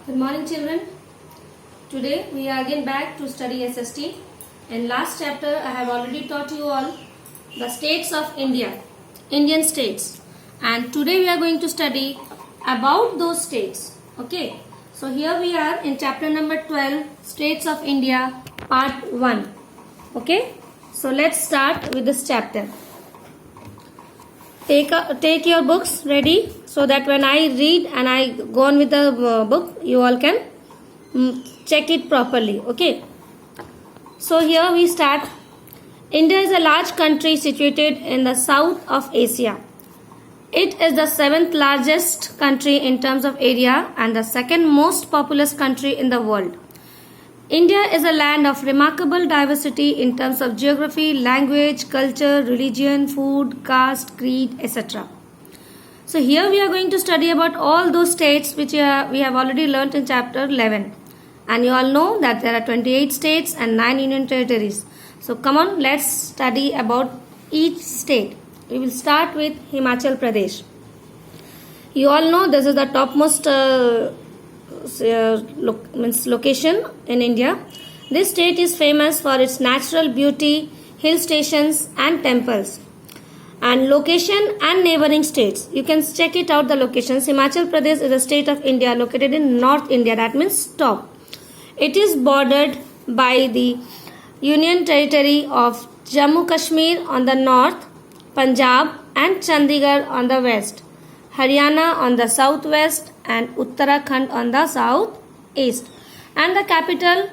Good morning, children. Today we are again back to study SST. In last chapter I have already taught you all the states of India, Indian states, and today we are going to study about those states. Okay, so here we are in chapter number 12, States of India, part 1. Okay, so let's start with this chapter. Take your books ready so that when I read and I go on with the book, you all can check it properly. Okay, so here we start. India is a large country situated in the south of Asia. It is the 7th largest country in terms of area and the second most populous country in the world. India is a land of remarkable diversity in terms of geography, language, culture, religion, food, caste, creed, etc. So here we are going to study about all those states which we have already learnt in chapter 11. And you all know that there are 28 states and 9 union territories. So come on, let's study about each state. We will start with Himachal Pradesh. You all know this is the topmost location in India. This state is famous for its natural beauty, hill stations and temples. And location and neighboring states. You can check it out, the locations. Himachal Pradesh is a state of India located in North India, that means top. It is bordered by the Union Territory of Jammu Kashmir on the north, Punjab and Chandigarh on the west, Haryana on the southwest and Uttarakhand on the southeast. And the capital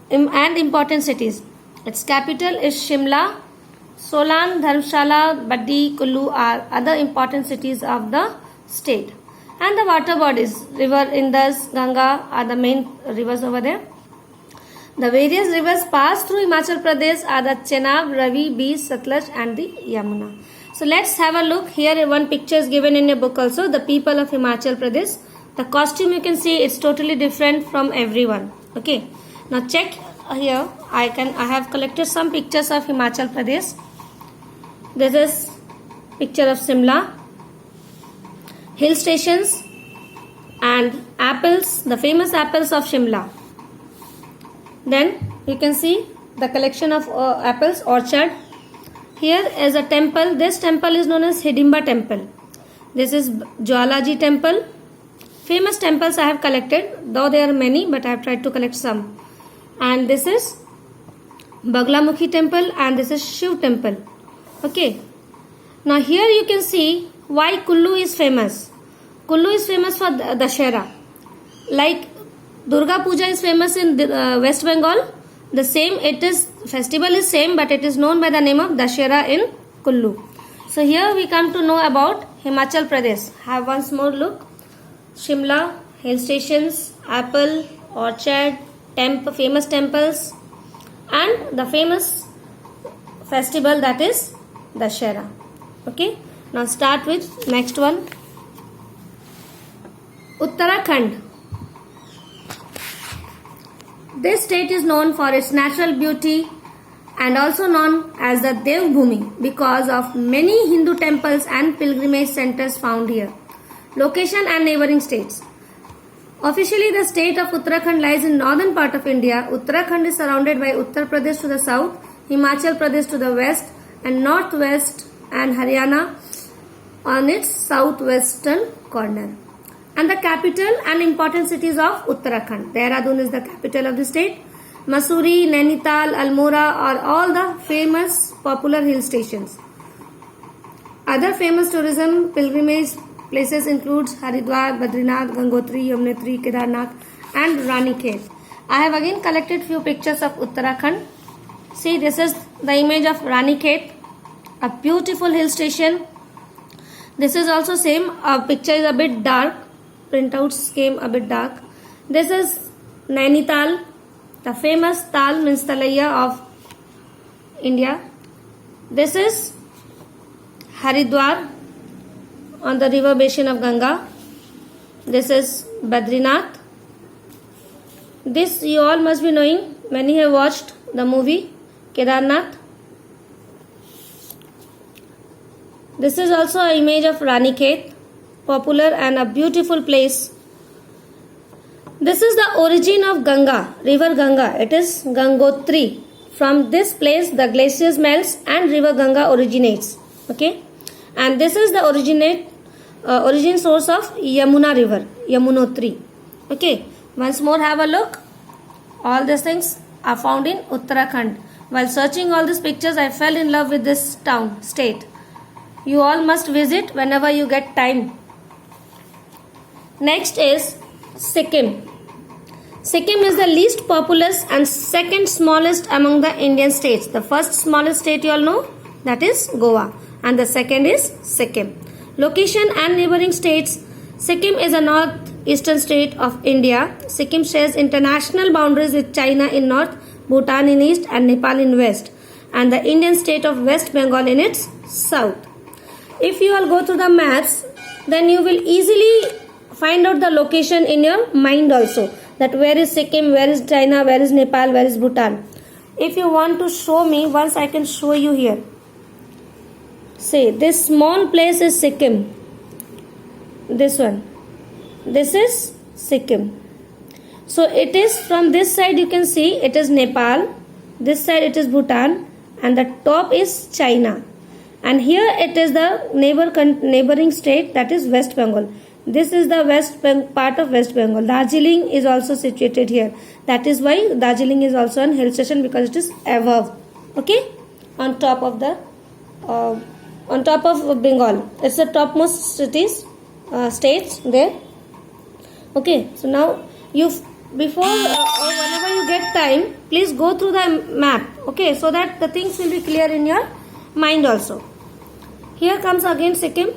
and important cities. Its capital is Shimla. Solan, Dharamshala, Baddi, Kullu are other important cities of the state. And the water bodies, river Indus, Ganga are the main rivers over there. The various rivers passed through Himachal Pradesh are the Chenab, Ravi, Beach, Satluj and the Yamuna. So let's have a look. Here one picture is given in your book also. The people of Himachal Pradesh. The costume you can see it's totally different from everyone. Okay. Now check here. I have collected some pictures of Himachal Pradesh. This is picture of Simla, hill stations and apples, the famous apples of Shimla. Then you can see the collection of apples orchard. Here is a temple. This temple is known as Hidimba temple. This is Jwalaji temple. Famous temples I have collected, though there are many, but I have tried to collect some. And this is Baglamukhi temple and this is Shiv temple. Okay. Now here you can see why Kullu is famous. Kullu is famous for Dashera. Like Durga Puja is famous in West Bengal. The same, festival is same, but it is known by the name of Dashera in Kullu. So here we come to know about Himachal Pradesh. Have once more look. Shimla, hill stations, apple, orchard, famous temples, and the famous festival that is Dashera. Okay. Now start with next one. Uttarakhand. This state is known for its natural beauty and also known as the Devbhumi because of many Hindu temples and pilgrimage centers found here. Location and neighboring states. Officially, the state of Uttarakhand lies in northern part of India. Uttarakhand is surrounded by Uttar Pradesh to the south, Himachal Pradesh to the west and northwest and Haryana on its southwestern corner. And the capital and important cities of Uttarakhand. Dehradun is the capital of the state. Mussoorie, Nainital, Almora are all the famous popular hill stations. Other famous tourism pilgrimage places include Haridwar, Badrinath, Gangotri, Yamunotri, Kedarnath and Ranikhet. I have again collected few pictures of Uttarakhand. See, this is the image of Ranikhet, a beautiful hill station. This is also same. Our picture is a bit dark. Printouts came a bit dark. This is Nainital, the famous Tal means Talaiya of India. This is Haridwar on the river basin of Ganga. This is Badrinath. This you all must be knowing. Many have watched the movie Kedarnath. This is also an image of Ranikhet, popular and a beautiful place. This is the origin of Ganga, river Ganga. It is Gangotri. From this place the glaciers melts and river Ganga originates. Okay, and this is the origin source of Yamuna river, Yamunotri. Okay, once more have a look. All these things are found in Uttarakhand. While searching all these pictures, I fell in love with this town, state. You all must visit whenever you get time. Next is Sikkim. Sikkim is the least populous and second smallest among the Indian states. The first smallest state you all know, that is Goa, and the second is Sikkim. Location and neighboring states. Sikkim is a northeastern state of India. Sikkim shares international boundaries with China in north, Bhutan in east, and Nepal in west, and the Indian state of West Bengal in its south. If you all go through the maps, then you will easily find out the location in your mind also, that where is Sikkim, where is China, where is Nepal, where is Bhutan. If you want to show me, once I can show you here. Say this small place is Sikkim. This one. This is Sikkim. So it is from this side you can see it is Nepal. This side it is Bhutan, and the top is China. And here it is the neighboring state, that is West Bengal. This is the part of West Bengal. Darjeeling is also situated here. That is why Darjeeling is also an hill station, because it is above. Okay, on top of Bengal. It's the topmost states there. Okay, so now before or whenever you get time, please go through the map. Okay, so that the things will be clear in your mind also. Here comes again Sikkim.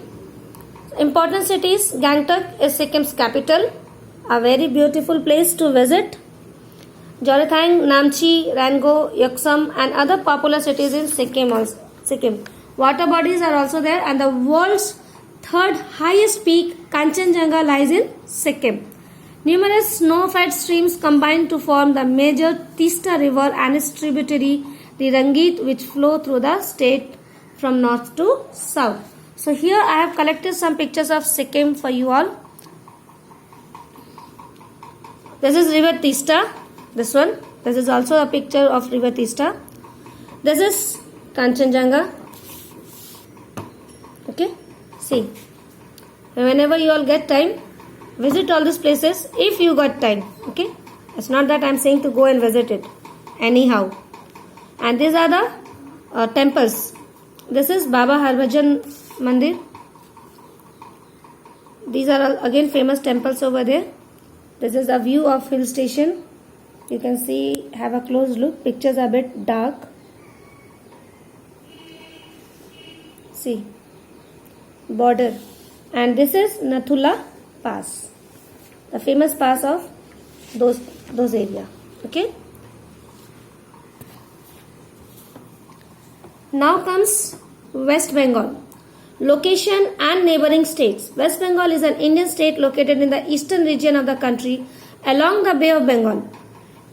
Important cities. Gangtok is Sikkim's capital, a very beautiful place to visit. Jorethang, Namchi, Rango, Yoksam, and other popular cities in Sikkim. Water bodies are also there, and the world's third highest peak, Kanchenjunga, lies in Sikkim. Numerous snow-fed streams combine to form the major Teesta River and its tributary, the Rangit, which flow through the state from north to south. So here I have collected some pictures of Sikkim for you all. This is river Teesta. This one. This is also a picture of river Teesta. This is Kanchenjunga. Okay. See. Whenever you all get time, visit all these places if you got time. Okay. It's not that I am saying to go and visit it. Anyhow. And these are the temples. This is Baba Harbhajan Mandir. These are again famous temples over there. This is a view of hill station. You can see, have a close look. Pictures are a bit dark. See, border. And this is Nathula Pass, the famous pass of those area. Okay. Now comes West Bengal. Location and neighboring states. West Bengal is an Indian state located in the eastern region of the country along the Bay of Bengal.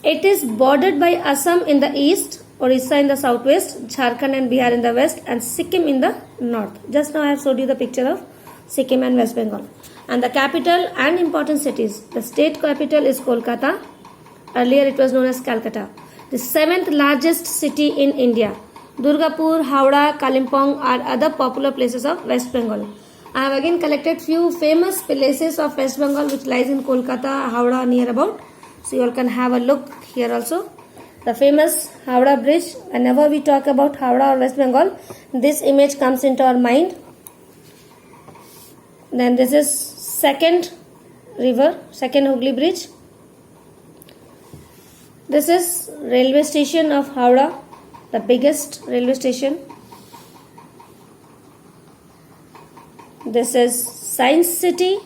It is bordered by Assam in the east, Orissa in the southwest, Jharkhand and Bihar in the west, and Sikkim in the north. Just now I have showed you the picture of Sikkim and West Bengal. And the capital and important cities. The state capital is Kolkata. Earlier it was known as Calcutta. The 7th largest city in India. Durgapur, Howrah, Kalimpong are other popular places of West Bengal. I have again collected few famous places of West Bengal which lies in Kolkata, Howrah near about. So you all can have a look here also. The famous Howrah Bridge. Whenever we talk about Howrah or West Bengal, this image comes into our mind. Then this is second Hooghly Bridge. This is railway station of Howrah, the biggest railway station. This is Science City,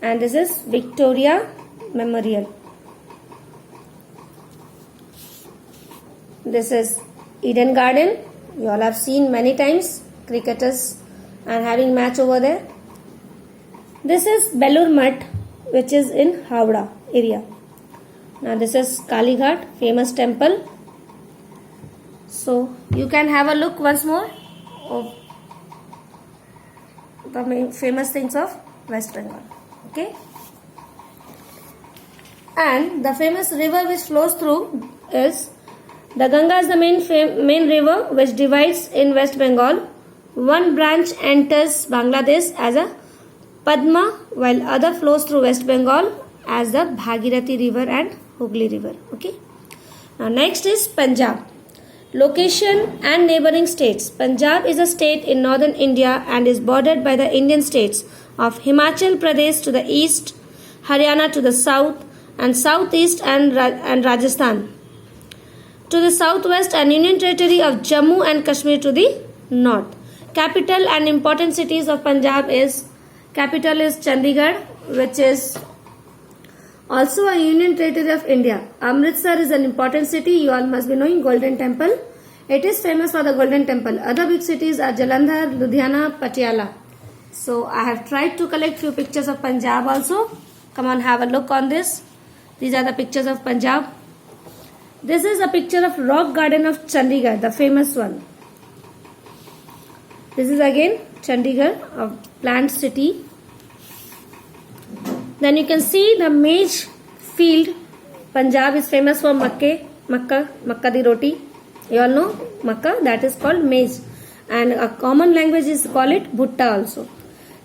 and this is Victoria Memorial. This is Eden Garden. You all have seen many times. Cricketers are having match over there. This is Belur Math, which is in Howrah area. Now this is Kali Ghat, famous temple. So you can have a look once more of the main famous things of West Bengal. Okay. And the famous river which flows through is the Ganga is the main river which divides in West Bengal. One branch enters Bangladesh as a Padma, while other flows through West Bengal as the Bhagirathi river and Hooghly river. Okay. Now next is Punjab. Location and neighboring states. Punjab is a state in northern India and is bordered by the Indian states of Himachal Pradesh to the east, Haryana to the south, and southeast and Rajasthan to the southwest, and Union Territory of Jammu and Kashmir to the north. Capital and important cities of Punjab is Chandigarh, which is also a Union Territory of India. Amritsar is an important city. You all must be knowing Golden Temple. It is famous for the Golden Temple. Other big cities are Jalandhar, Ludhiana, Patiala. So I have tried to collect few pictures of Punjab also. Come on, have a look on this. These are the pictures of Punjab. This is a picture of Rock Garden of Chandigarh, the famous one. This is again Chandigarh, a planned city. Then you can see the maize field. Punjab is famous for Makka di roti. You all know Makka, that is called maize. And a common language is call it Bhutta also.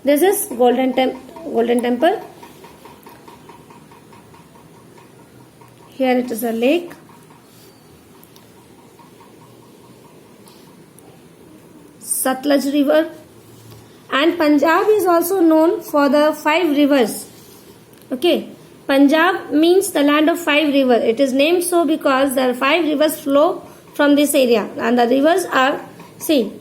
This is Golden Temple. Here it is a lake. Satluj river. And Punjab is also known for the 5 rivers. Okay. Punjab means the land of 5 rivers. It is named so because there are 5 rivers flow from this area. And the rivers are, see,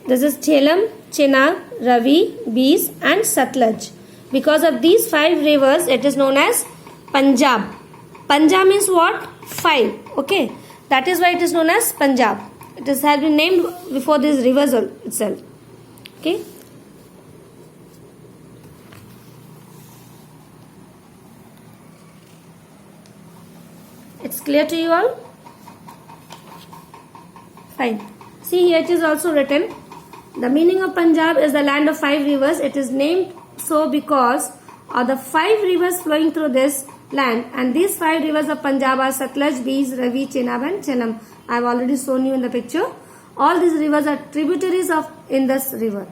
this is Jhelum, Chenab, Ravi, Beas and Satluj. Because of these 5 rivers, it is known as Punjab. Punjab means what? 5. Okay. That is why it is known as Punjab. It has been named before these rivers itself. Okay. It's clear to you all? Fine. See, here it is also written. The meaning of Punjab is the land of 5 rivers. It is named so because of the 5 rivers flowing through this land, and these 5 rivers of Punjab are Satluj, Beas, Ravi, Chenab and Jhelum. I have already shown you in the picture. All these rivers are tributaries of Indus river.